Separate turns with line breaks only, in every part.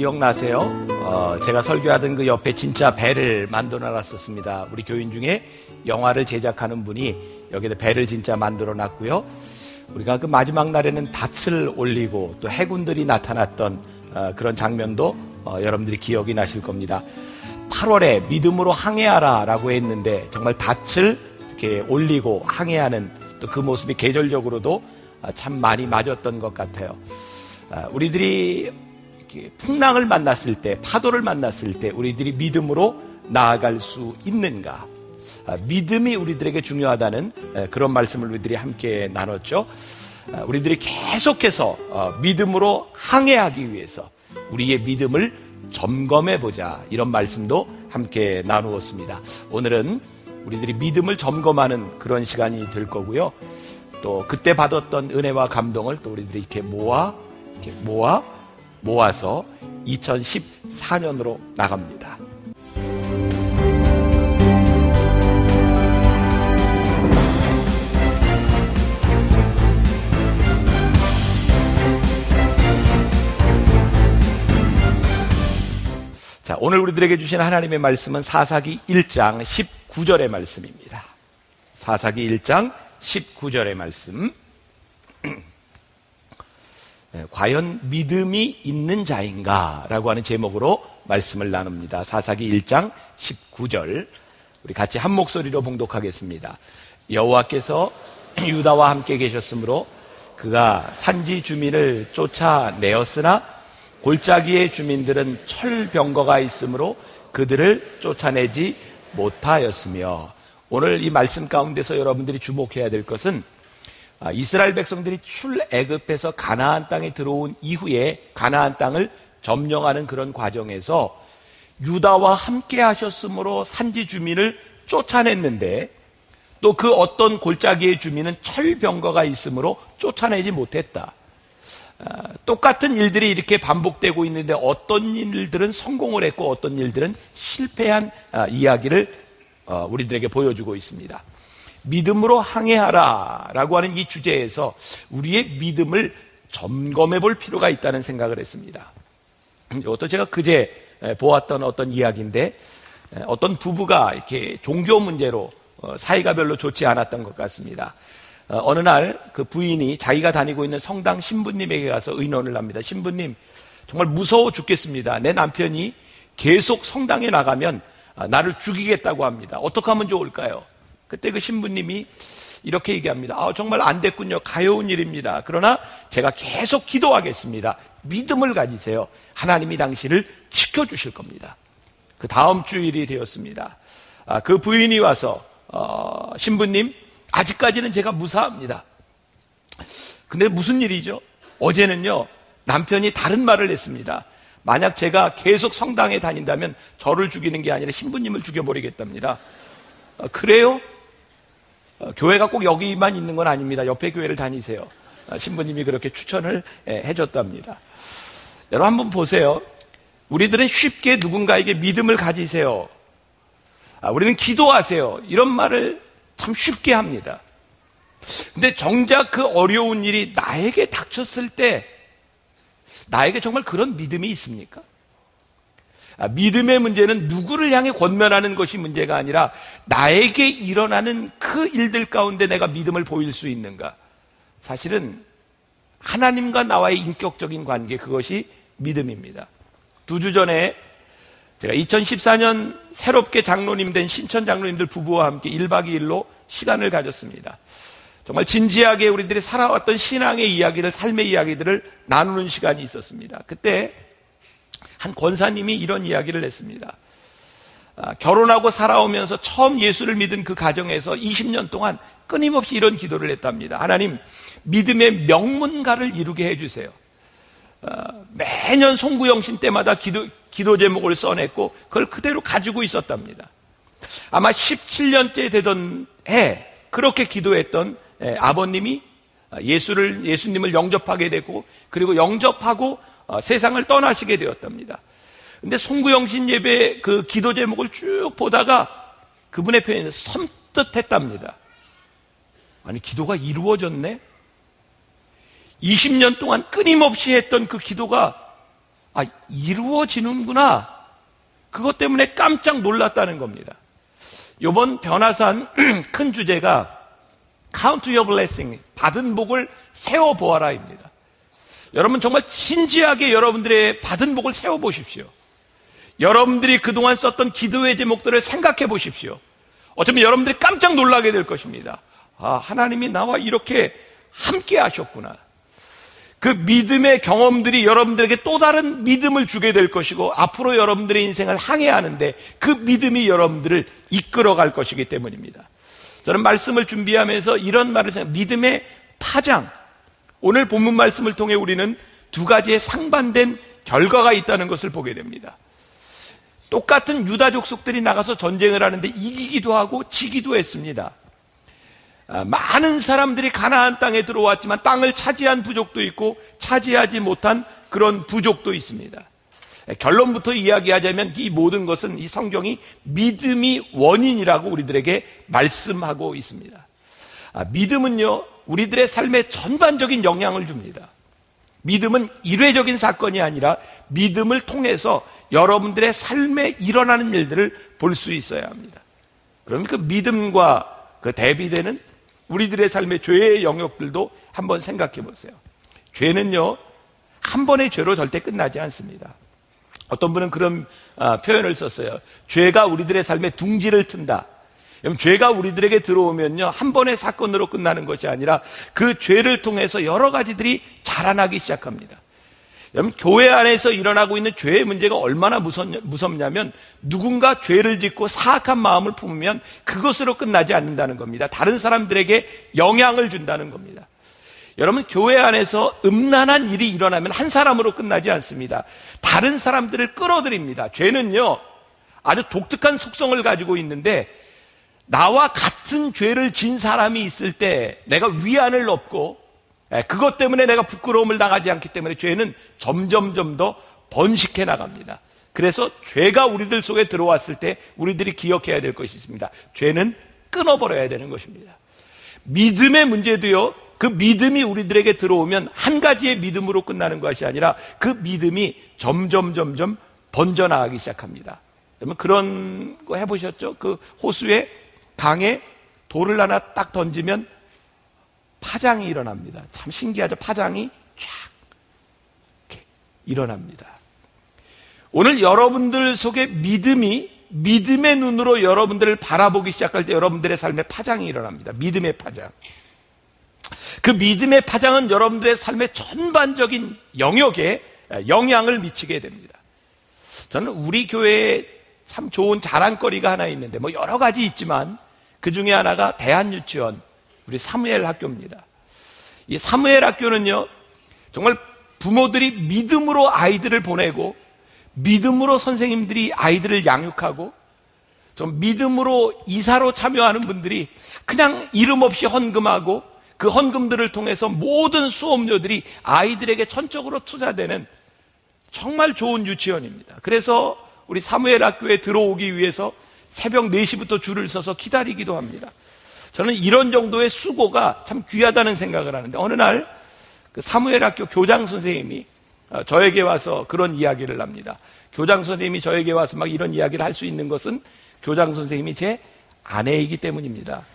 기억나세요? 제가 설교하던 그 옆에 진짜 배를 만들어 놨었습니다. 우리 교인 중에 영화를 제작하는 분이 여기다 배를 진짜 만들어 놨고요. 우리가 그 마지막 날에는 닻을 올리고 또 해군들이 나타났던 그런 장면도 여러분들이 기억이 나실 겁니다. 8월에 믿음으로 항해하라 라고 했는데 정말 닻을 이렇게 올리고 항해하는 또 그 모습이 계절적으로도 참 많이 맞았던 것 같아요. 우리들이 풍랑을 만났을 때, 파도를 만났을 때 우리들이 믿음으로 나아갈 수 있는가? 믿음이 우리들에게 중요하다는 그런 말씀을 우리들이 함께 나눴죠. 우리들이 계속해서 믿음으로 항해하기 위해서 우리의 믿음을 점검해보자, 이런 말씀도 함께 나누었습니다. 오늘은 우리들이 믿음을 점검하는 그런 시간이 될 거고요. 또 그때 받았던 은혜와 감동을 또 우리들이 이렇게 모아서 2014년으로 나갑니다. 자, 오늘 우리들에게 주신 하나님의 말씀은 사사기 1장 19절의 말씀입니다. 사사기 1장 19절의 말씀. 과연 믿음이 있는 자인가? 라고 하는 제목으로 말씀을 나눕니다. 사사기 1장 19절. 우리 같이 한 목소리로 봉독하겠습니다. 여호와께서 유다와 함께 계셨으므로 그가 산지 주민을 쫓아내었으나 골짜기의 주민들은 철병거가 있으므로 그들을 쫓아내지 못하였으며, 오늘 이 말씀 가운데서 여러분들이 주목해야 될 것은 이스라엘 백성들이 출애굽해서 가나안 땅에 들어온 이후에 가나안 땅을 점령하는 그런 과정에서 유다와 함께 하셨으므로 산지 주민을 쫓아냈는데, 또 그 어떤 골짜기의 주민은 철병거가 있으므로 쫓아내지 못했다. 똑같은 일들이 이렇게 반복되고 있는데 어떤 일들은 성공을 했고 어떤 일들은 실패한 이야기를 우리들에게 보여주고 있습니다. 믿음으로 항해하라 라고 하는 이 주제에서 우리의 믿음을 점검해 볼 필요가 있다는 생각을 했습니다. 이것도 제가 그제 보았던 어떤 이야기인데, 어떤 부부가 이렇게 종교 문제로 사이가 별로 좋지 않았던 것 같습니다. 어느 날 그 부인이 자기가 다니고 있는 성당 신부님에게 가서 의논을 합니다. 신부님, 정말 무서워 죽겠습니다. 내 남편이 계속 성당에 나가면 나를 죽이겠다고 합니다. 어떻게 하면 좋을까요? 그때 그 신부님이 이렇게 얘기합니다. 정말 안 됐군요. 가여운 일입니다. 그러나 제가 계속 기도하겠습니다. 믿음을 가지세요. 하나님이 당신을 지켜주실 겁니다. 그 다음 주일이 되었습니다. 그 부인이 와서 신부님, 아직까지는 제가 무사합니다. 근데 무슨 일이죠? 어제는요, 남편이 다른 말을 했습니다. 만약 제가 계속 성당에 다닌다면 저를 죽이는 게 아니라 신부님을 죽여버리겠답니다. 그래요? 교회가 꼭 여기만 있는 건 아닙니다. 옆에 교회를 다니세요. 신부님이 그렇게 추천을 해줬답니다. 여러분 한번 보세요. 우리들은 쉽게 누군가에게 믿음을 가지세요. 우리는 기도하세요. 이런 말을 참 쉽게 합니다. 근데 정작 그 어려운 일이 나에게 닥쳤을 때 나에게 정말 그런 믿음이 있습니까? 믿음의 문제는 누구를 향해 권면하는 것이 문제가 아니라 나에게 일어나는 그 일들 가운데 내가 믿음을 보일 수 있는가? 사실은 하나님과 나와의 인격적인 관계, 그것이 믿음입니다. 2주 전에 제가 2014년 새롭게 장로님 된 신천 장로님들 부부와 함께 1박 2일로 시간을 가졌습니다. 정말 진지하게 우리들이 살아왔던 신앙의 이야기를, 삶의 이야기들을 나누는 시간이 있었습니다. 그때 한 권사님이 이런 이야기를 했습니다. 결혼하고 살아오면서 처음 예수를 믿은 그 가정에서 20년 동안 끊임없이 이런 기도를 했답니다. 하나님, 믿음의 명문가를 이루게 해주세요. 매년 송구영신 때마다 기도 제목을 써냈고 그걸 그대로 가지고 있었답니다. 아마 17년째 되던 해 그렇게 기도했던 아버님이 예수님을 영접하게 되고, 그리고 영접하고 세상을 떠나시게 되었답니다. 근데 송구영신 예배 그 기도 제목을 쭉 보다가 그분의 표현은 섬뜩했답니다. 아니, 기도가 이루어졌네? 20년 동안 끊임없이 했던 그 기도가 이루어지는구나. 그것 때문에 깜짝 놀랐다는 겁니다. 이번 변화산 큰 주제가 Count your blessing, 받은 복을 세워보아라입니다. 여러분 정말 진지하게 여러분들의 받은 복을 세워보십시오. 여러분들이 그동안 썼던 기도의 제목들을 생각해 보십시오. 어쩌면 여러분들이 깜짝 놀라게 될 것입니다. 하나님이 나와 이렇게 함께 하셨구나. 그 믿음의 경험들이 여러분들에게 또 다른 믿음을 주게 될 것이고, 앞으로 여러분들의 인생을 항해하는데 그 믿음이 여러분들을 이끌어갈 것이기 때문입니다. 저는 말씀을 준비하면서 이런 말을 믿음의 파장, 오늘 본문 말씀을 통해 우리는 두 가지의 상반된 결과가 있다는 것을 보게 됩니다. 똑같은 유다 족속들이 나가서 전쟁을 하는데 이기기도 하고 지기도 했습니다. 많은 사람들이 가나안 땅에 들어왔지만 땅을 차지한 부족도 있고 차지하지 못한 그런 부족도 있습니다. 결론부터 이야기하자면 이 모든 것은 이 성경이 믿음이 원인이라고 우리들에게 말씀하고 있습니다. 믿음은요, 우리들의 삶에 전반적인 영향을 줍니다. 믿음은 일회적인 사건이 아니라 믿음을 통해서 여러분들의 삶에 일어나는 일들을 볼 수 있어야 합니다. 그럼 그 믿음과 그 대비되는 우리들의 삶의 죄의 영역들도 한번 생각해 보세요. 죄는요, 한 번의 죄로 절대 끝나지 않습니다. 어떤 분은 그런 표현을 썼어요. 죄가 우리들의 삶에 둥지를 튼다. 죄가 우리들에게 들어오면요, 한 번의 사건으로 끝나는 것이 아니라 그 죄를 통해서 여러 가지들이 자라나기 시작합니다. 여러분, 교회 안에서 일어나고 있는 죄의 문제가 얼마나 무섭냐면 누군가 죄를 짓고 사악한 마음을 품으면 그것으로 끝나지 않는다는 겁니다. 다른 사람들에게 영향을 준다는 겁니다. 여러분, 교회 안에서 음란한 일이 일어나면 한 사람으로 끝나지 않습니다. 다른 사람들을 끌어들입니다. 죄는요, 아주 독특한 속성을 가지고 있는데 나와 같은 죄를 진 사람이 있을 때 내가 위안을 얻고 그것 때문에 내가 부끄러움을 당하지 않기 때문에 죄는 점점 더 번식해 나갑니다. 그래서 죄가 우리들 속에 들어왔을 때 우리들이 기억해야 될 것이 있습니다. 죄는 끊어버려야 되는 것입니다. 믿음의 문제도요, 그 믿음이 우리들에게 들어오면 한 가지의 믿음으로 끝나는 것이 아니라 그 믿음이 점점 번져나가기 시작합니다. 여러분 그런 거 해보셨죠? 그 호수에 강에 돌을 하나 딱 던지면 파장이 일어납니다. 참 신기하죠? 파장이 쫙 이렇게 일어납니다. 오늘 여러분들 속에 믿음의 눈으로 여러분들을 바라보기 시작할 때 여러분들의 삶에 파장이 일어납니다. 믿음의 파장. 그 믿음의 파장은 여러분들의 삶의 전반적인 영역에 영향을 미치게 됩니다. 저는 우리 교회에 참 좋은 자랑거리가 하나 있는데 뭐 여러 가지 있지만 그 중에 하나가 대한유치원 우리 사무엘 학교입니다. 이 사무엘 학교는요, 정말 부모들이 믿음으로 아이들을 보내고 믿음으로 선생님들이 아이들을 양육하고 좀 믿음으로 이사로 참여하는 분들이 그냥 이름 없이 헌금하고 그 헌금들을 통해서 모든 수업료들이 아이들에게 전적으로 투자되는 정말 좋은 유치원입니다. 그래서 우리 사무엘 학교에 들어오기 위해서 새벽 4시부터 줄을 서서 기다리기도 합니다. 저는 이런 정도의 수고가 참 귀하다는 생각을 하는데 어느 날 그 사무엘 학교 교장 선생님이 저에게 와서 그런 이야기를 합니다. 교장 선생님이 저에게 와서 막 이런 이야기를 할 수 있는 것은 교장 선생님이 제 아내이기 때문입니다.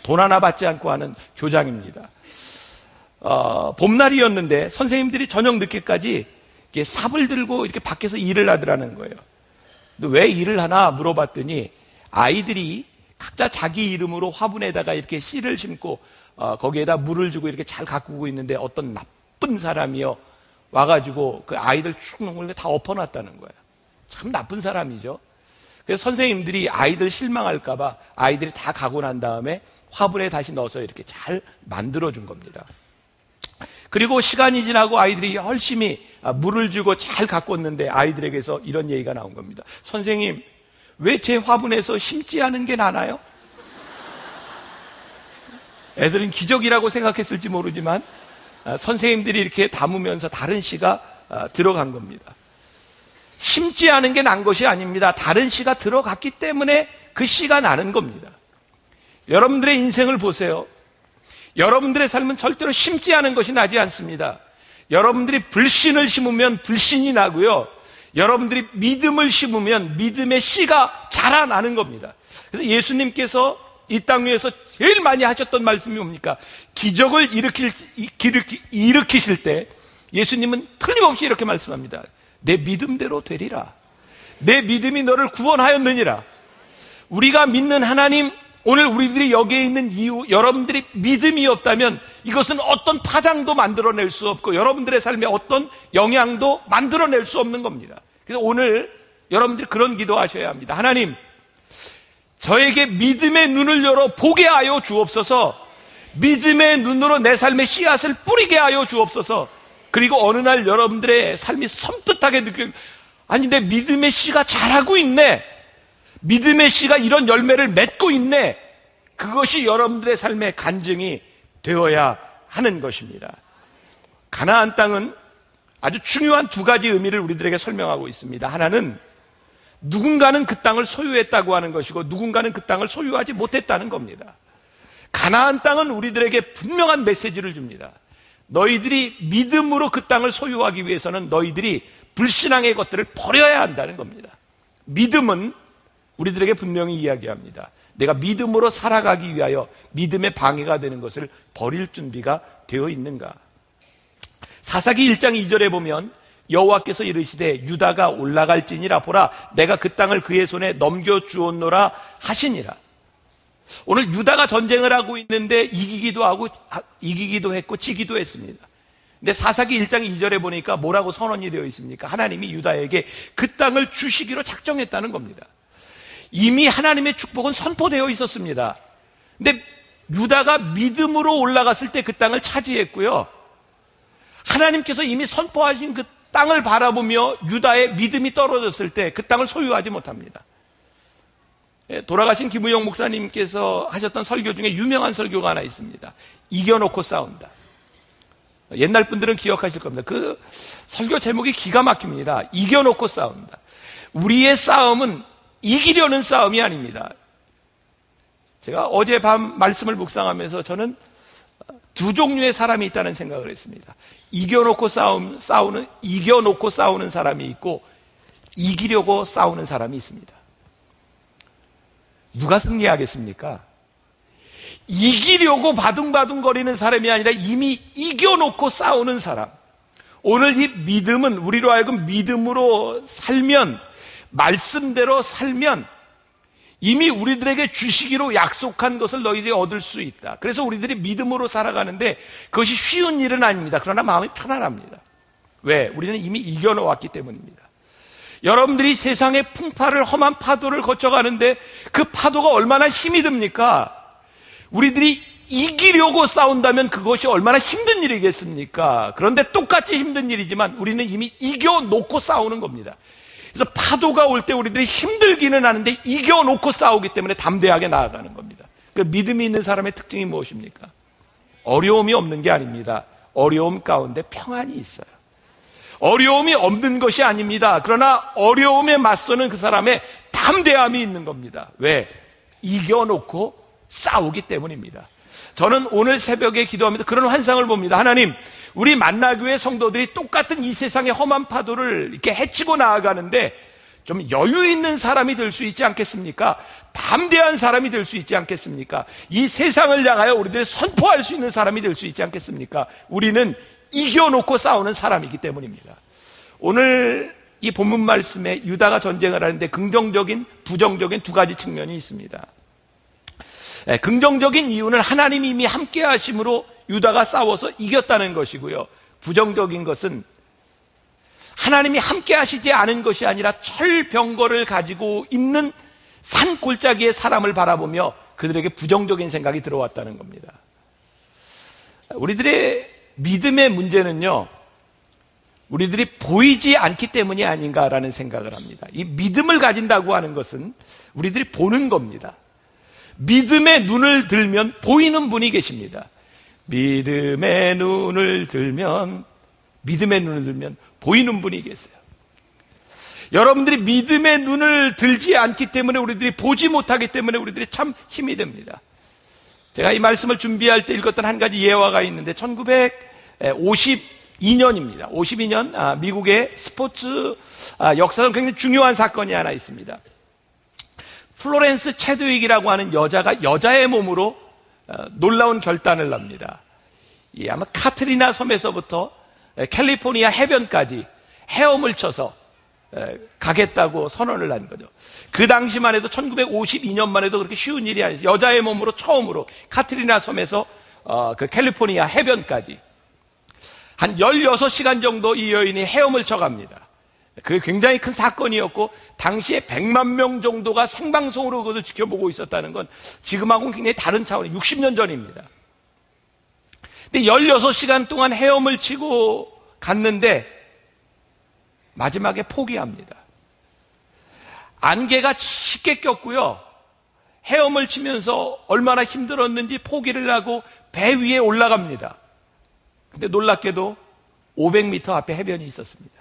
돈 하나 받지 않고 하는 교장입니다. 봄날이었는데 선생님들이 저녁 늦게까지 이렇게 삽을 들고 이렇게 밖에서 일을 하더라는 거예요. 왜 일을 하나 물어봤더니 아이들이 각자 자기 이름으로 화분에다가 이렇게 씨를 심고 거기에다 물을 주고 이렇게 잘 가꾸고 있는데 어떤 나쁜 사람이요 와가지고 그 아이들 쭉 놓은 다 엎어놨다는 거예요. 참 나쁜 사람이죠. 그래서 선생님들이 아이들 실망할까봐 아이들이 다 가고 난 다음에 화분에 다시 넣어서 이렇게 잘 만들어준 겁니다. 그리고 시간이 지나고 아이들이 열심히 물을 주고 잘 가꿨는데 아이들에게서 이런 얘기가 나온 겁니다. 선생님, 왜 제 화분에서 심지 않은 게 나나요? 애들은 기적이라고 생각했을지 모르지만 선생님들이 이렇게 담으면서 다른 씨가 들어간 겁니다. 심지 않은 게 난 것이 아닙니다. 다른 씨가 들어갔기 때문에 그 씨가 나는 겁니다. 여러분들의 인생을 보세요. 여러분들의 삶은 절대로 심지 않은 것이 나지 않습니다. 여러분들이 불신을 심으면 불신이 나고요. 여러분들이 믿음을 심으면 믿음의 씨가 자라나는 겁니다. 그래서 예수님께서 이 땅 위에서 제일 많이 하셨던 말씀이 뭡니까? 기적을 일으키실 때 예수님은 틀림없이 이렇게 말씀합니다. 내 믿음대로 되리라. 내 믿음이 너를 구원하였느니라. 우리가 믿는 하나님, 오늘 우리들이 여기에 있는 이유, 여러분들이 믿음이 없다면 이것은 어떤 파장도 만들어낼 수 없고 여러분들의 삶에 어떤 영향도 만들어낼 수 없는 겁니다. 그래서 오늘 여러분들이 그런 기도하셔야 합니다. 하나님, 저에게 믿음의 눈을 열어 보게 하여 주옵소서. 믿음의 눈으로 내 삶의 씨앗을 뿌리게 하여 주옵소서. 그리고 어느 날 여러분들의 삶이 섬뜩하게 아니 내 믿음의 씨가 자라고 있네, 믿음의 씨가 이런 열매를 맺고 있네. 그것이 여러분들의 삶의 간증이 되어야 하는 것입니다. 가나안 땅은 아주 중요한 두 가지 의미를 우리들에게 설명하고 있습니다. 하나는 누군가는 그 땅을 소유했다고 하는 것이고 누군가는 그 땅을 소유하지 못했다는 겁니다. 가나안 땅은 우리들에게 분명한 메시지를 줍니다. 너희들이 믿음으로 그 땅을 소유하기 위해서는 너희들이 불신앙의 것들을 버려야 한다는 겁니다. 믿음은 우리들에게 분명히 이야기합니다. 내가 믿음으로 살아가기 위하여 믿음의 방해가 되는 것을 버릴 준비가 되어 있는가. 사사기 1장 2절에 보면 여호와께서 이르시되 유다가 올라갈지니라. 보라, 내가 그 땅을 그의 손에 넘겨주었노라 하시니라. 오늘 유다가 전쟁을 하고 있는데 이기기도 했고 지기도 했습니다. 근데 사사기 1장 2절에 보니까 뭐라고 선언이 되어 있습니까? 하나님이 유다에게 그 땅을 주시기로 작정했다는 겁니다. 이미 하나님의 축복은 선포되어 있었습니다. 근데 유다가 믿음으로 올라갔을 때 그 땅을 차지했고요. 하나님께서 이미 선포하신 그 땅을 바라보며 유다의 믿음이 떨어졌을 때 그 땅을 소유하지 못합니다. 돌아가신 김우영 목사님께서 하셨던 설교 중에 유명한 설교가 하나 있습니다. 이겨놓고 싸운다. 옛날 분들은 기억하실 겁니다. 그 설교 제목이 기가 막힙니다. 이겨놓고 싸운다. 우리의 싸움은 이기려는 싸움이 아닙니다. 제가 어젯밤 말씀을 묵상하면서 저는 두 종류의 사람이 있다는 생각을 했습니다. 이겨놓고 싸우는 사람이 있고 이기려고 싸우는 사람이 있습니다. 누가 승리하겠습니까? 이기려고 바둥바둥거리는 사람이 아니라 이미 이겨놓고 싸우는 사람. 오늘 이 믿음은 우리로 하여금 믿음으로 살면, 말씀대로 살면 이미 우리들에게 주시기로 약속한 것을 너희들이 얻을 수 있다. 그래서 우리들이 믿음으로 살아가는데 그것이 쉬운 일은 아닙니다. 그러나 마음이 편안합니다. 왜? 우리는 이미 이겨놓았기 때문입니다. 여러분들이 세상의 풍파를, 험한 파도를 거쳐가는데 그 파도가 얼마나 힘이 듭니까? 우리들이 이기려고 싸운다면 그것이 얼마나 힘든 일이겠습니까? 그런데 똑같이 힘든 일이지만 우리는 이미 이겨놓고 싸우는 겁니다. 그래서 파도가 올 때 우리들이 힘들기는 하는데 이겨놓고 싸우기 때문에 담대하게 나아가는 겁니다. 그 믿음이 있는 사람의 특징이 무엇입니까? 어려움이 없는 게 아닙니다. 어려움 가운데 평안이 있어요. 어려움이 없는 것이 아닙니다. 그러나 어려움에 맞서는 그 사람의 담대함이 있는 겁니다. 왜? 이겨놓고 싸우기 때문입니다. 저는 오늘 새벽에 기도하면서 그런 환상을 봅니다. 하나님, 우리 만나교회 성도들이 똑같은 이 세상의 험한 파도를 이렇게 헤치고 나아가는데 좀 여유 있는 사람이 될 수 있지 않겠습니까? 담대한 사람이 될 수 있지 않겠습니까? 이 세상을 향하여 우리들이 선포할 수 있는 사람이 될 수 있지 않겠습니까? 우리는 이겨놓고 싸우는 사람이기 때문입니다. 오늘 이 본문 말씀에 유다가 전쟁을 하는데 긍정적인, 부정적인 두 가지 측면이 있습니다. 긍정적인 이유는 하나님이 이미 함께 하심으로 유다가 싸워서 이겼다는 것이고요. 부정적인 것은 하나님이 함께 하시지 않은 것이 아니라 철병거를 가지고 있는 산 골짜기의 사람을 바라보며 그들에게 부정적인 생각이 들어왔다는 겁니다. 우리들의 믿음의 문제는요, 우리들이 보이지 않기 때문이 아닌가라는 생각을 합니다. 이 믿음을 가진다고 하는 것은 우리들이 보는 겁니다. 믿음의 눈을 들면 보이는 분이 계십니다. 믿음의 눈을 들면 보이는 분이 계세요. 여러분들이 믿음의 눈을 들지 않기 때문에 우리들이 보지 못하기 때문에 우리들이 참 힘이 됩니다. 제가 이 말씀을 준비할 때 읽었던 한 가지 예화가 있는데 1950 52년입니다. 52년 미국의 스포츠 역사상 굉장히 중요한 사건이 하나 있습니다. 플로렌스 체드윅이라고 하는 여자가 여자의 몸으로 놀라운 결단을 합니다. 아마 카트리나 섬에서부터 캘리포니아 해변까지 헤엄을 쳐서 가겠다고 선언을 한 거죠. 그 당시만 해도 1952년만 해도 그렇게 쉬운 일이 아니죠. 여자의 몸으로 처음으로 카트리나 섬에서 그 캘리포니아 해변까지 한 16시간 정도 이 여인이 헤엄을 쳐갑니다. 그게 굉장히 큰 사건이었고 당시에 100만 명 정도가 생방송으로 그것을 지켜보고 있었다는 건 지금하고는 굉장히 다른 차원의 60년 전입니다. 근데 16시간 동안 헤엄을 치고 갔는데 마지막에 포기합니다. 안개가 쉽게 꼈고요. 헤엄을 치면서 얼마나 힘들었는지 포기를 하고 배 위에 올라갑니다. 근데 놀랍게도 500m 앞에 해변이 있었습니다.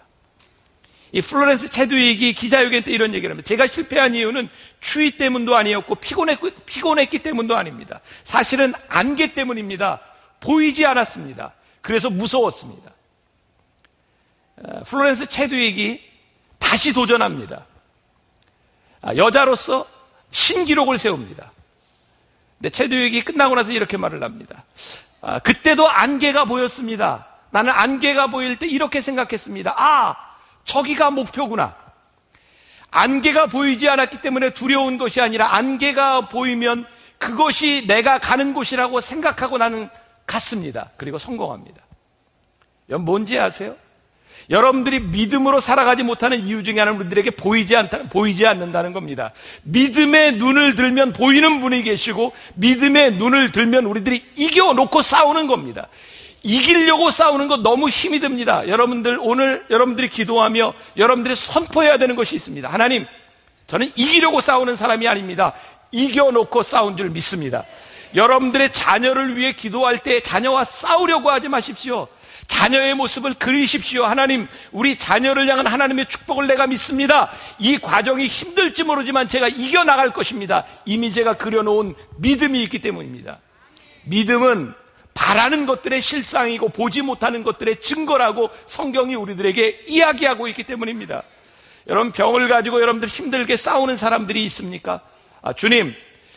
이 플로렌스 체드윅이 기자회견 때 이런 얘기를 합니다. 제가 실패한 이유는 추위 때문도 아니었고 피곤했기 때문도 아닙니다. 사실은 안개 때문입니다. 보이지 않았습니다. 그래서 무서웠습니다. 플로렌스 체드윅이 다시 도전합니다. 여자로서 신기록을 세웁니다. 근데 체드윅이 끝나고 나서 이렇게 말을 합니다. 그때도 안개가 보였습니다. 나는 안개가 보일 때 이렇게 생각했습니다. 저기가 목표구나. 안개가 보이지 않았기 때문에 두려운 것이 아니라 안개가 보이면 그것이 내가 가는 곳이라고 생각하고 나는 갔습니다. 그리고 성공합니다. 여러분 뭔지 아세요? 여러분들이 믿음으로 살아가지 못하는 이유 중에 하나는 우리들에게 보이지 않는다는 겁니다. 믿음의 눈을 들면 보이는 분이 계시고 믿음의 눈을 들면 우리들이 이겨놓고 싸우는 겁니다. 이기려고 싸우는 거 너무 힘이 듭니다. 여러분들 오늘 여러분들이 기도하며 여러분들이 선포해야 되는 것이 있습니다. 하나님, 저는 이기려고 싸우는 사람이 아닙니다. 이겨놓고 싸운 줄 믿습니다. 여러분들의 자녀를 위해 기도할 때 자녀와 싸우려고 하지 마십시오. 자녀의 모습을 그리십시오. 하나님, 우리 자녀를 향한 하나님의 축복을 내가 믿습니다. 이 과정이 힘들지 모르지만 제가 이겨나갈 것입니다. 이미 제가 그려놓은 믿음이 있기 때문입니다. 믿음은 바라는 것들의 실상이고 보지 못하는 것들의 증거라고 성경이 우리들에게 이야기하고 있기 때문입니다. 여러분, 병을 가지고 여러분들 힘들게 싸우는 사람들이 있습니까? 주님,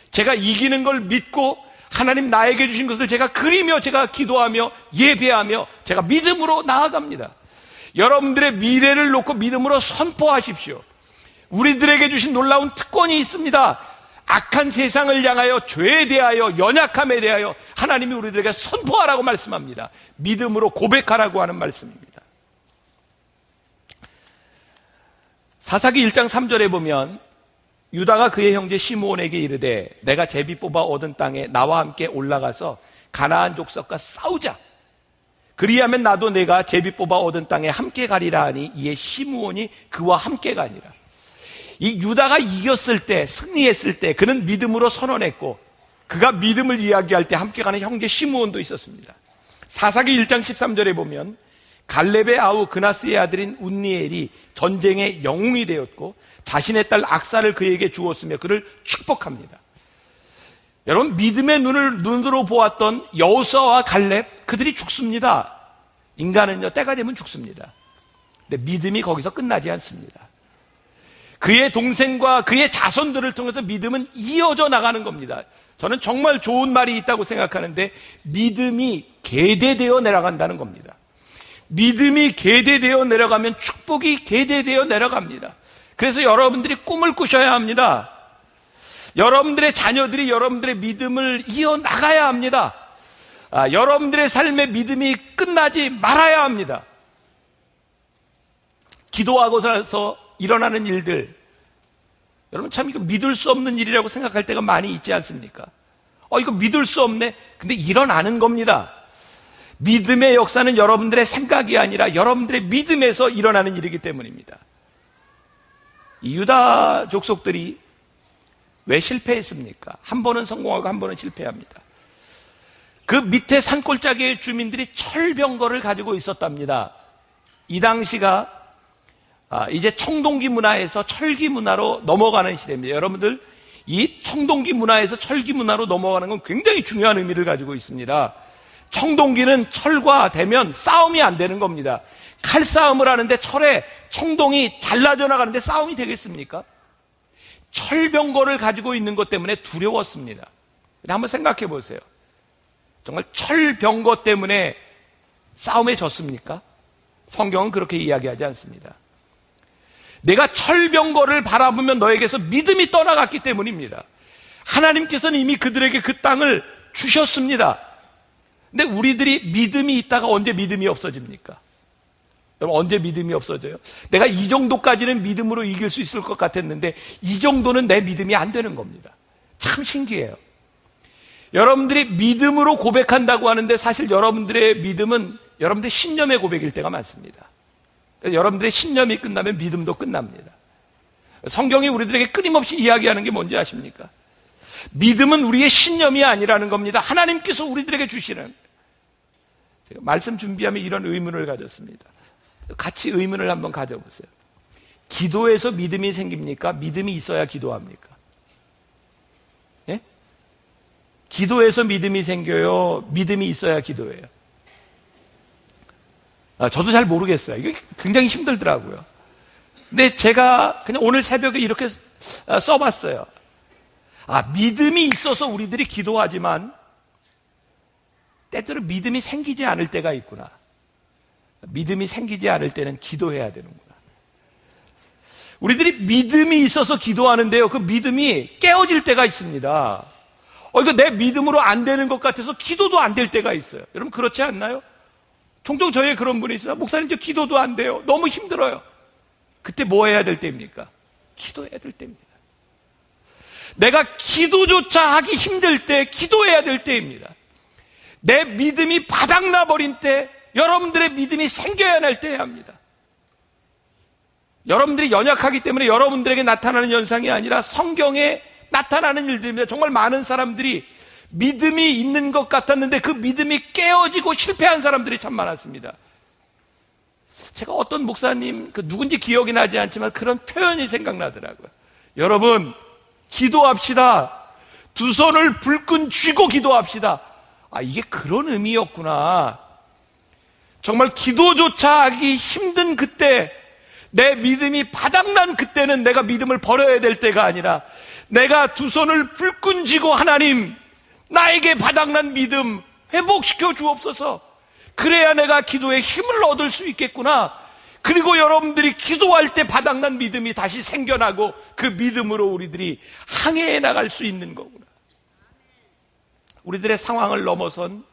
제가 이기는 걸 믿고 하나님 나에게 주신 것을 제가 그리며 제가 기도하며 예배하며 제가 믿음으로 나아갑니다. 여러분들의 미래를 놓고 믿음으로 선포하십시오. 우리들에게 주신 놀라운 특권이 있습니다. 악한 세상을 향하여 죄에 대하여 연약함에 대하여 하나님이 우리들에게 선포하라고 말씀합니다. 믿음으로 고백하라고 하는 말씀입니다. 사사기 1장 3절에 보면 유다가 그의 형제 시므온에게 이르되 내가 제비 뽑아 얻은 땅에 나와 함께 올라가서 가나안 족속과 싸우자. 그리하면 나도 내가 제비 뽑아 얻은 땅에 함께 가리라 하니 이에 시므온이 그와 함께 가니라. 이 유다가 이겼을 때, 승리했을 때 그는 믿음으로 선언했고 그가 믿음을 이야기할 때 함께 가는 형제 시므온도 있었습니다. 사사기 1장 13절에 보면 갈렙의 아우 그나스의 아들인 운니엘이 전쟁의 영웅이 되었고 자신의 딸 악사를 그에게 주었으며 그를 축복합니다. 여러분, 믿음의 눈으로 보았던 여호수아와 갈렙, 그들이 죽습니다. 인간은요, 때가 되면 죽습니다. 근데 믿음이 거기서 끝나지 않습니다. 그의 동생과 그의 자손들을 통해서 믿음은 이어져 나가는 겁니다. 저는 정말 좋은 말이 있다고 생각하는데 믿음이 계대되어 내려간다는 겁니다. 믿음이 계대되어 내려가면 축복이 계대되어 내려갑니다. 그래서 여러분들이 꿈을 꾸셔야 합니다. 여러분들의 자녀들이 여러분들의 믿음을 이어나가야 합니다. 여러분들의 삶의 믿음이 끝나지 말아야 합니다. 기도하고 나서 일어나는 일들, 여러분 참 이거 믿을 수 없는 일이라고 생각할 때가 많이 있지 않습니까? 이거 믿을 수 없네. 근데 일어나는 겁니다. 믿음의 역사는 여러분들의 생각이 아니라 여러분들의 믿음에서 일어나는 일이기 때문입니다. 이 유다 족속들이 왜 실패했습니까? 한 번은 성공하고 한 번은 실패합니다. 그 밑에 산골짜기의 주민들이 철병거를 가지고 있었답니다. 이 당시가 이제 청동기 문화에서 철기 문화로 넘어가는 시대입니다. 여러분들, 이 청동기 문화에서 철기 문화로 넘어가는 건 굉장히 중요한 의미를 가지고 있습니다. 청동기는 철과 대면 싸움이 안 되는 겁니다. 칼싸움을 하는데 철에 청동이 잘라져 나가는데 싸움이 되겠습니까? 철병거를 가지고 있는 것 때문에 두려웠습니다. 한번 생각해 보세요. 정말 철병거 때문에 싸움에 졌습니까? 성경은 그렇게 이야기하지 않습니다. 내가 철병거를 바라보면 너에게서 믿음이 떠나갔기 때문입니다. 하나님께서는 이미 그들에게 그 땅을 주셨습니다. 근데 우리들이 믿음이 있다가 언제 믿음이 없어집니까? 여러분, 언제 믿음이 없어져요? 내가 이 정도까지는 믿음으로 이길 수 있을 것 같았는데 이 정도는 내 믿음이 안 되는 겁니다. 참 신기해요. 여러분들이 믿음으로 고백한다고 하는데 사실 여러분들의 믿음은 여러분들의 신념의 고백일 때가 많습니다. 여러분들의 신념이 끝나면 믿음도 끝납니다. 성경이 우리들에게 끊임없이 이야기하는 게 뭔지 아십니까? 믿음은 우리의 신념이 아니라는 겁니다. 하나님께서 우리들에게 주시는. 제가 말씀 준비하면 이런 의문을 가졌습니다. 같이 의문을 한번 가져보세요. 기도에서 믿음이 생깁니까? 믿음이 있어야 기도합니까? 예? 기도에서 믿음이 생겨요? 믿음이 있어야 기도해요? 저도 잘 모르겠어요. 이게 굉장히 힘들더라고요. 근데 제가 그냥 오늘 새벽에 이렇게 써봤어요. 믿음이 있어서 우리들이 기도하지만 때때로 믿음이 생기지 않을 때가 있구나. 믿음이 생기지 않을 때는 기도해야 되는구나. 우리들이 믿음이 있어서 기도하는데요, 그 믿음이 깨어질 때가 있습니다. 이거 내 믿음으로 안 되는 것 같아서 기도도 안 될 때가 있어요. 여러분 그렇지 않나요? 종종 저에게 그런 분이 있어요. 목사님, 저 기도도 안 돼요. 너무 힘들어요. 그때 뭐 해야 될 때입니까? 기도해야 될 때입니다. 내가 기도조차 하기 힘들 때 기도해야 될 때입니다. 내 믿음이 바닥나 버린 때 여러분들의 믿음이 생겨야 할 때야 합니다. 여러분들이 연약하기 때문에 여러분들에게 나타나는 현상이 아니라 성경에 나타나는 일들입니다. 정말 많은 사람들이 믿음이 있는 것 같았는데 그 믿음이 깨어지고 실패한 사람들이 참 많았습니다. 제가 어떤 목사님, 누군지 기억이 나지 않지만 그런 표현이 생각나더라고요. 여러분, 기도합시다. 두 손을 불끈 쥐고 기도합시다. 이게 그런 의미였구나. 정말 기도조차 하기 힘든 그때, 내 믿음이 바닥난 그때는 내가 믿음을 버려야 될 때가 아니라 내가 두 손을 불끈 쥐고 하나님, 나에게 바닥난 믿음 회복시켜 주옵소서. 그래야 내가 기도에 힘을 얻을 수 있겠구나. 그리고 여러분들이 기도할 때 바닥난 믿음이 다시 생겨나고 그 믿음으로 우리들이 항해해 나갈 수 있는 거구나. 우리들의 상황을 넘어선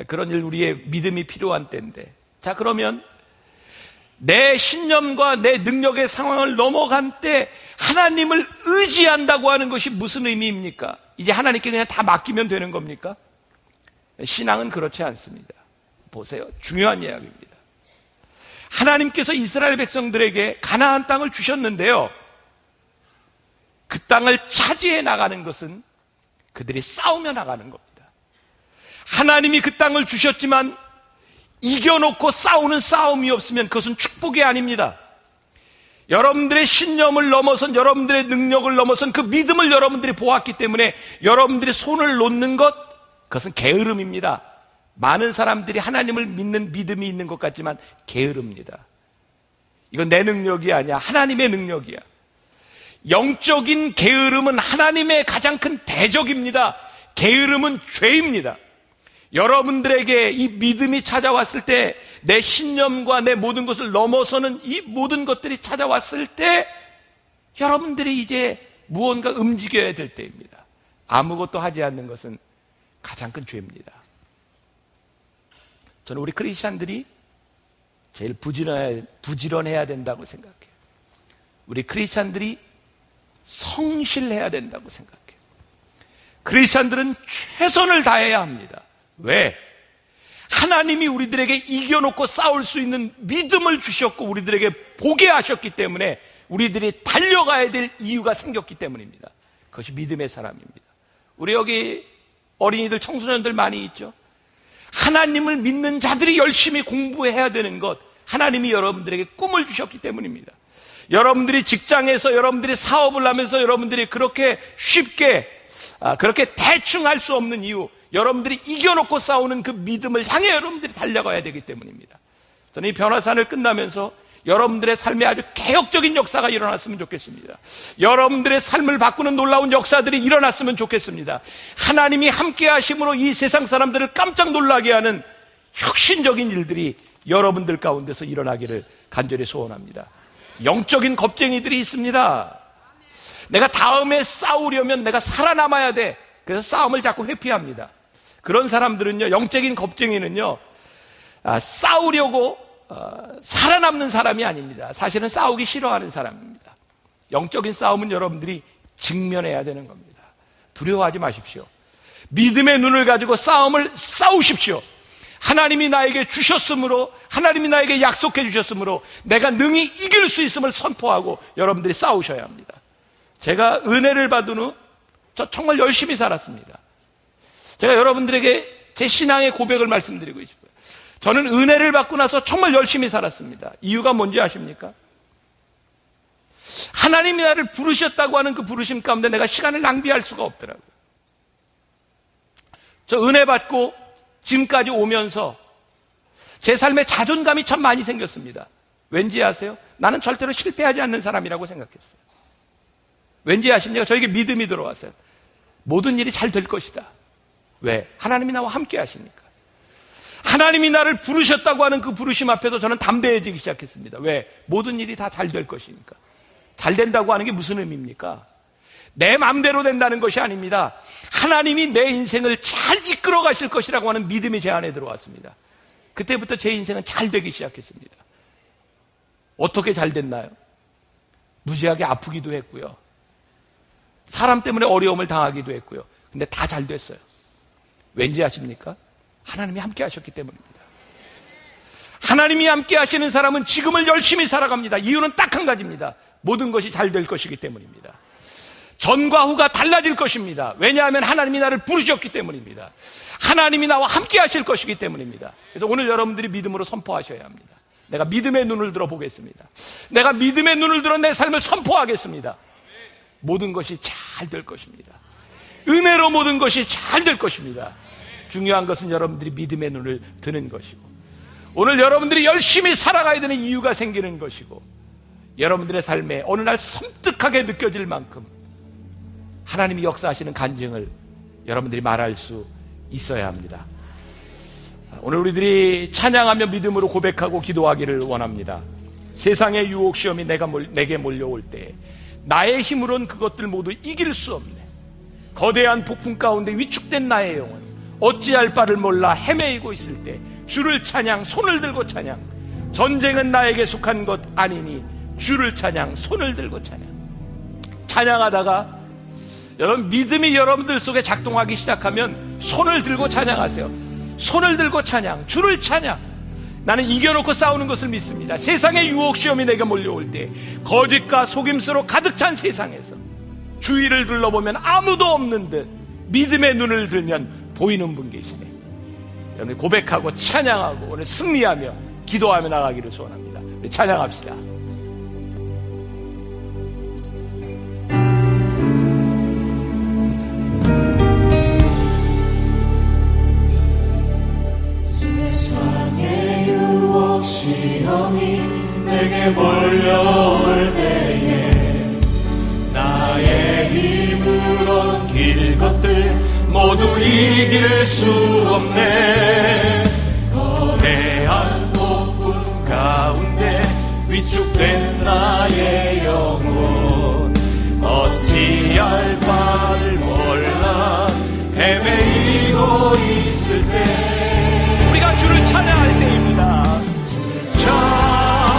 그런 일, 우리의 믿음이 필요한 때인데, 자, 그러면 내 신념과 내 능력의 상황을 넘어간 때 하나님을 의지한다고 하는 것이 무슨 의미입니까? 이제 하나님께 그냥 다 맡기면 되는 겁니까? 신앙은 그렇지 않습니다. 보세요. 중요한 이야기입니다. 하나님께서 이스라엘 백성들에게 가나안 땅을 주셨는데요, 그 땅을 차지해 나가는 것은 그들이 싸우며 나가는 겁니다. 하나님이 그 땅을 주셨지만 이겨놓고 싸우는 싸움이 없으면 그것은 축복이 아닙니다. 여러분들의 신념을 넘어선, 여러분들의 능력을 넘어선 그 믿음을 여러분들이 보았기 때문에 여러분들이 손을 놓는 것, 그것은 게으름입니다. 많은 사람들이 하나님을 믿는 믿음이 있는 것 같지만 게으릅니다. 이건 내 능력이 아니야. 하나님의 능력이야. 영적인 게으름은 하나님의 가장 큰 대적입니다. 게으름은 죄입니다. 여러분들에게 이 믿음이 찾아왔을 때, 내 신념과 내 모든 것을 넘어서는 이 모든 것들이 찾아왔을 때 여러분들이 이제 무언가 움직여야 될 때입니다. 아무것도 하지 않는 것은 가장 큰 죄입니다. 저는 우리 크리스찬들이 제일 부지런해야 된다고 생각해요. 우리 크리스찬들이 성실해야 된다고 생각해요. 크리스찬들은 최선을 다해야 합니다. 왜? 하나님이 우리들에게 이겨놓고 싸울 수 있는 믿음을 주셨고 우리들에게 보게 하셨기 때문에 우리들이 달려가야 될 이유가 생겼기 때문입니다. 그것이 믿음의 사람입니다. 우리 여기 어린이들, 청소년들 많이 있죠? 하나님을 믿는 자들이 열심히 공부해야 되는 것, 하나님이 여러분들에게 꿈을 주셨기 때문입니다. 여러분들이 직장에서 여러분들이 사업을 하면서 여러분들이 그렇게 쉽게, 그렇게 대충 할 수 없는 이유, 여러분들이 이겨놓고 싸우는 그 믿음을 향해 여러분들이 달려가야 되기 때문입니다. 저는 이 변화산을 끝나면서 여러분들의 삶에 아주 개혁적인 역사가 일어났으면 좋겠습니다. 여러분들의 삶을 바꾸는 놀라운 역사들이 일어났으면 좋겠습니다. 하나님이 함께 하심으로 이 세상 사람들을 깜짝 놀라게 하는 혁신적인 일들이 여러분들 가운데서 일어나기를 간절히 소원합니다. 영적인 겁쟁이들이 있습니다. 내가 다음에 싸우려면 내가 살아남아야 돼. 그래서 싸움을 자꾸 회피합니다. 그런 사람들은요, 영적인 겁쟁이는요, 싸우려고 살아남는 사람이 아닙니다. 사실은 싸우기 싫어하는 사람입니다. 영적인 싸움은 여러분들이 직면해야 되는 겁니다. 두려워하지 마십시오. 믿음의 눈을 가지고 싸움을 싸우십시오. 하나님이 나에게 주셨으므로, 하나님이 나에게 약속해 주셨으므로 내가 능히 이길 수 있음을 선포하고 여러분들이 싸우셔야 합니다. 제가 은혜를 받은 후 저 정말 열심히 살았습니다. 제가 여러분들에게 제 신앙의 고백을 말씀드리고 싶어요. 저는 은혜를 받고 나서 정말 열심히 살았습니다. 이유가 뭔지 아십니까? 하나님이 나를 부르셨다고 하는 그 부르심 가운데 내가 시간을 낭비할 수가 없더라고요. 저 은혜 받고 지금까지 오면서 제 삶에 자존감이 참 많이 생겼습니다. 왠지 아세요? 나는 절대로 실패하지 않는 사람이라고 생각했어요. 왠지 아십니까? 저에게 믿음이 들어왔어요. 모든 일이 잘 될 것이다. 왜? 하나님이 나와 함께 하시니까. 하나님이 나를 부르셨다고 하는 그 부르심 앞에서 저는 담대해지기 시작했습니다. 왜? 모든 일이 다 잘 될 것이니까. 잘 된다고 하는 게 무슨 의미입니까? 내 마음대로 된다는 것이 아닙니다. 하나님이 내 인생을 잘 이끌어 가실 것이라고 하는 믿음이 제 안에 들어왔습니다. 그때부터 제 인생은 잘 되기 시작했습니다. 어떻게 잘 됐나요? 무지하게 아프기도 했고요. 사람 때문에 어려움을 당하기도 했고요. 근데 다 잘 됐어요. 왠지 아십니까? 하나님이 함께 하셨기 때문입니다. 하나님이 함께 하시는 사람은 지금을 열심히 살아갑니다. 이유는 딱 한 가지입니다. 모든 것이 잘 될 것이기 때문입니다. 전과 후가 달라질 것입니다. 왜냐하면 하나님이 나를 부르셨기 때문입니다. 하나님이 나와 함께 하실 것이기 때문입니다. 그래서 오늘 여러분들이 믿음으로 선포하셔야 합니다. 내가 믿음의 눈을 들어 보겠습니다. 내가 믿음의 눈을 들어 내 삶을 선포하겠습니다. 모든 것이 잘 될 것입니다. 은혜로 모든 것이 잘 될 것입니다. 중요한 것은 여러분들이 믿음의 눈을 드는 것이고, 오늘 여러분들이 열심히 살아가야 되는 이유가 생기는 것이고, 여러분들의 삶에 어느 날 섬뜩하게 느껴질 만큼 하나님이 역사하시는 간증을 여러분들이 말할 수 있어야 합니다. 오늘 우리들이 찬양하며 믿음으로 고백하고 기도하기를 원합니다. 세상의 유혹 시험이 내게 몰려올 때 나의 힘으론 그것들 모두 이길 수 없네. 거대한 폭풍 가운데 위축된 나의 영혼, 어찌할 바를 몰라 헤매이고 있을 때 주를 찬양, 손을 들고 찬양. 전쟁은 나에게 속한 것 아니니 주를 찬양, 손을 들고 찬양. 찬양하다가 여러분, 믿음이 여러분들 속에 작동하기 시작하면 손을 들고 찬양하세요. 손을 들고 찬양, 주를 찬양. 나는 이겨놓고 싸우는 것을 믿습니다. 세상의 유혹 시험이 내게 몰려올 때 거짓과 속임수로 가득 찬 세상에서 주위를 둘러보면 아무도 없는 듯 믿음의 눈을 들면 보이는 분 계시네. 여러분 고백하고 찬양하고 오늘 승리하며 기도하며 나가기를 소원합니다. 우리 찬양합시다.
세상의 유혹 시험이 내게 몰려올 때에 나의 힘으로 길 것들 모두 이길 수 없네. 거대한 폭풍 가운데 위축된 나의 영혼, 어찌할 바를 몰라 헤매이고 있을 때
우리가 주를 찬양할 때입니다.
찬양,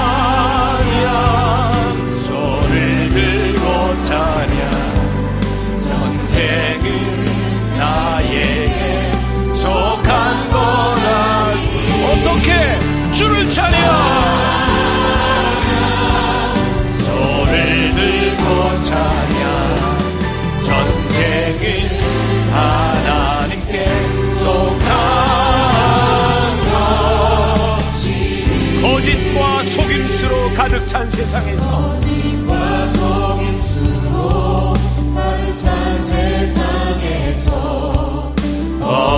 손을 들고 찬양. 전쟁은 나에게 속한 거라니.
어떻게 주를 찬양,
손을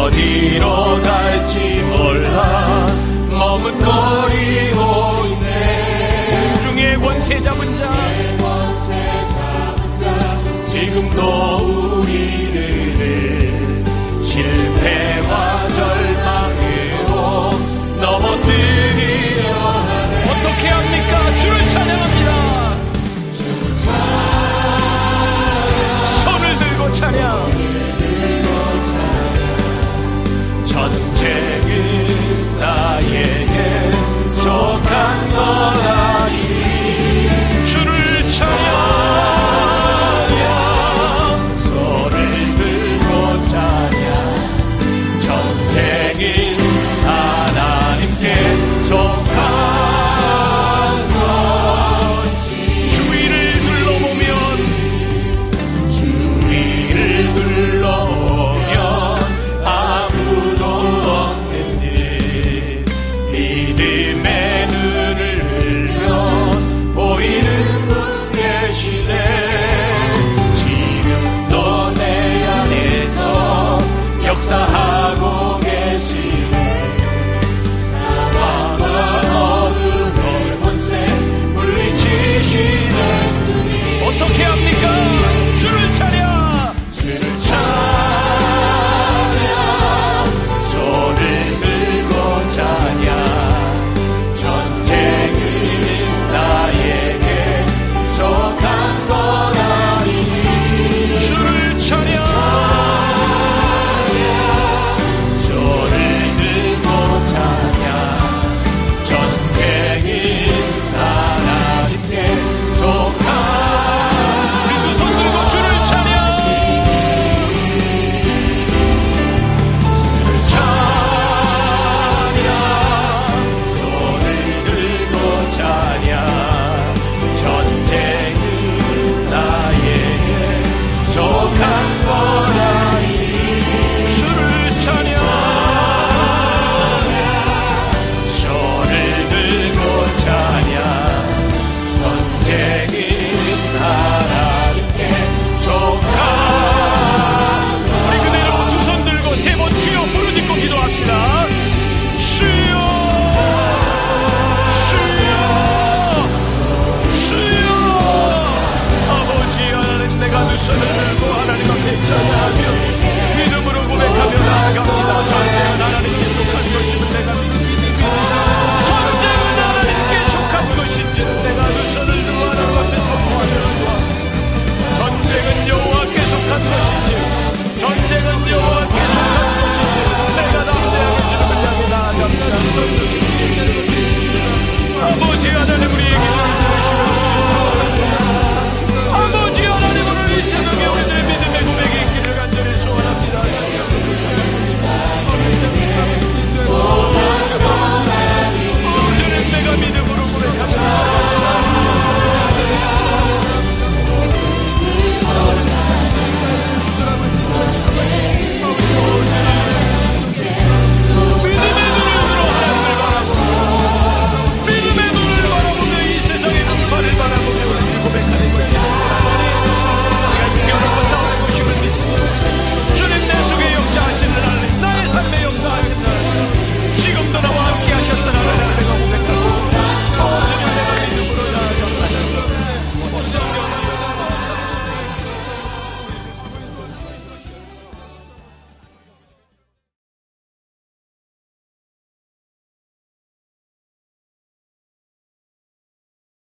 어디로 갈지 몰라 머뭇거리고 있네.
공중의 권세 잡은 자
지금도